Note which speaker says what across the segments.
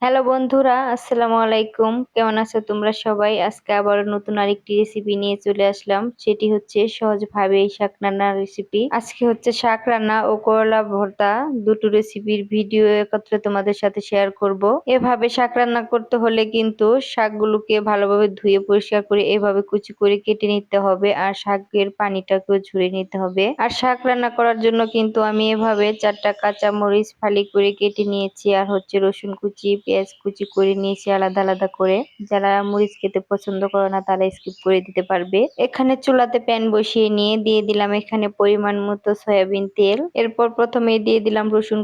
Speaker 1: Hello বন্ধুরা, আসসালামু আলাইকুম। কেমন আছো তোমরা সবাই? আজকে আবার নতুন আরেকটি রেসিপি নিয়ে চলে আসলাম। সেটি হচ্ছে সহজভাবে এই শাক রান্নার রেসিপি। আজকে হচ্ছে শাক রান্না ও করলা ভর্তা, দুটো রেসিপির ভিডিও একত্রে তোমাদের সাথে শেয়ার করব। এভাবে শাক রান্না করতে হলে কিন্তু শাকগুলোকে ভালোভাবে ধুয়ে পরিষ্কার করে এভাবে কুচি করে কেটে নিতে হবে, আর শাকের পানিটাকেও ঝরিয়ে নিতে হবে। আর শাক রান্না করার জন্য কিন্তু আমি এভাবে 4টা কাঁচা মরিচ ফালি করে কেটে নিয়েছি, আর হচ্ছে রসুন কুচি, পেঁয়াজ কুচি করে নিয়েছি আলাদা আলাদা করে। যারা মরিচ খেতে পছন্দ করে না তারা স্কিপ করে দিতে পারবে। এখানে চুলাতে প্যান বসিয়ে নিয়ে দিয়ে দিলাম এখানে পরিমাণ মতো সয়াবিন তেল। এরপর প্রথমে দিয়ে দিলাম রসুন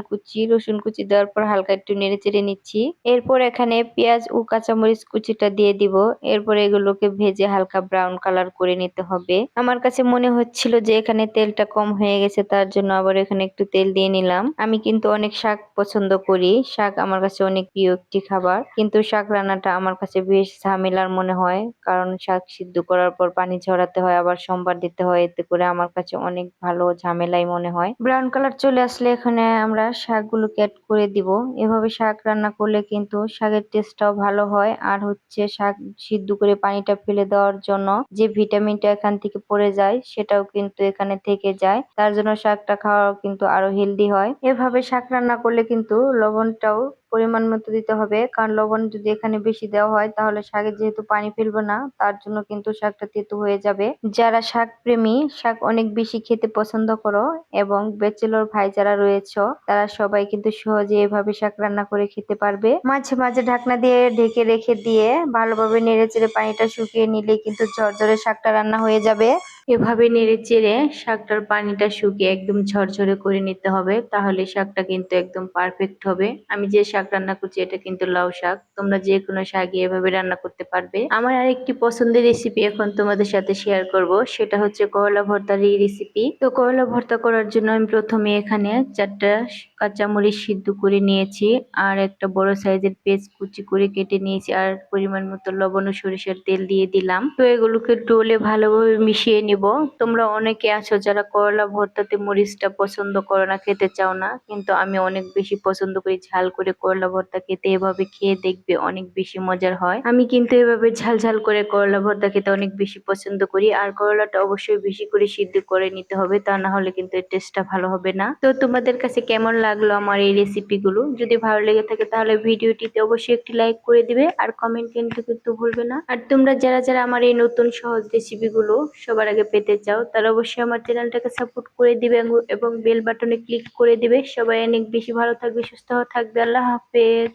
Speaker 1: কুচি দেওয়ার পর হালকা একটু নেড়ে চেড়ে নিচ্ছি। এরপর এখানে পেঁয়াজ ও কাঁচামরিচ কুচিটা দিয়ে দিব। এরপর এগুলোকে ভেজে হালকা ব্রাউন কালার করে নিতে হবে। আমার কাছে মনে হচ্ছিল যে এখানে তেলটা কম হয়ে গেছে, তার জন্য আবার এখানে একটু তেল দিয়ে নিলাম। আমি কিন্তু অনেক শাক পছন্দ করি, শাক আমার কাছে অনেক প্রিয় একটি খাবার, কিন্তু শাক রান্নাটা আমার কাছে বেশ ঝামেলার মনে হয়, কারণ শাক সিদ্ধ করার পর পানি ঝরাতে হয়, আবার সোমবার দিতে হয়। এতে করে আমার কাছে অনেক ভালো ঝামেলাই মনে হয়। ব্রাউন কালার চলে আসলে এখানে আমরা শাকগুলোকে অ্যাড করে দিব। এভাবে শাক রান্না করলে কিন্তু শাকের টেস্টটাও ভালো হয়, আর হচ্ছে শাক সিদ্ধ করে পানিটা ফেলে দেওয়ার জন্য যে ভিটামিনটা এখান থেকে পড়ে যায় সেটাও কিন্তু এখানে থেকে যায়, তার জন্য শাকটা খাওয়া কিন্তু আরো হেলদি হয়। এভাবে শাক রান্না করলে কিন্তু লবণটাও পরিমাণ মতো দিতে হবে, কারণ লবণ যদি এখানে বেশি দেওয়া হয় তাহলে শাকে যেহেতু পানি ফেলবে না, তার জন্য কিন্তু শাকটা তেতো হয়ে যাবে। যারা শাক প্রেমী, শাক অনেক বেশি খেতে পছন্দ করো এবং ব্যাচেলর ভাই যারা রয়েছে তারা সবাই কিন্তু সহজে এভাবে শাক রান্না করে খেতে পারবে। মাঝে মাঝে ঢাকনা দিয়ে ঢেকে রেখে দিয়ে ভালোভাবে নেড়ে চেড়ে পানিটা শুকিয়ে নিলে কিন্তু ঝরঝরে শাকটা রান্না হয়ে যাবে। এভাবে নেড়ে চেড়ে শাকটার পানিটা শুকিয়ে একদম ঝরঝরে করে নিতে হবে, তাহলে শাকটা কিন্তু একদম পারফেক্ট হবে। আমি যে শাক রান্না করছি এটা কিন্তু লাউ শাক, তোমরা যে কোনো শাকই এভাবে রান্না করতে পারবে। আমার আরেকটি পছন্দের রেসিপি এখন তোমাদের সাথে শেয়ার করব, সেটা হচ্ছে করলা ভর্তার এই রেসিপি। তো করলা ভর্তা করার জন্য আমি প্রথমে এখানে 4টা কাঁচামরিচ সিদ্ধ করে নিয়েছি, আর একটা বড় সাইজের পেঁয়াজ কুচি করে কেটে নিয়েছি, আর পরিমাণ মতো লবণ ও সরিষার তেল দিয়ে দিলাম। তো এগুলোকে ডোলে ভালোভাবে মিশিয়ে নিব। তোমরা অনেকে আছো যারা করলা ভর্তাতে মরিচটা পছন্দ করো না, খেতে চাও না, কিন্তু আমি অনেক বেশি পছন্দ করি ঝাল করে করলা ভর্তা খেতে। এভাবে খেয়ে দেখবে অনেক বেশি মজার হয়। আমি কিন্তু এভাবে ঝাল ঝাল করে করলা ভর্তা খেতে অনেক বেশি পছন্দ করি, আর করলাটা অবশ্যই বেশি করে সিদ্ধ করে নিতে হবে, তা না হলে কিন্তু এর টেস্টটা ভালো হবে না। তো তোমাদের কাছে কেমন লাগলো আমার এই রেসিপি গুলো? যদি ভালো লেগে থাকে তাহলে ভিডিওটিতে অবশ্যই একটি লাইক করে দিবে, আর কমেন্ট কিন্তু ভুলবে না। আর তোমরা যারা যারা আমার এই নতুন সহজ রেসিপি গুলো সবার আগে পেতে চাও তাহলে অবশ্যই আমার চ্যানেলটাকে সাপোর্ট করে দিবে এবং বেল বাটনে ক্লিক করে দিবে। সবাই অনেক বেশি ভালো থাকবে, সুস্থ থাকবে। আল্লাহ হাফেজ।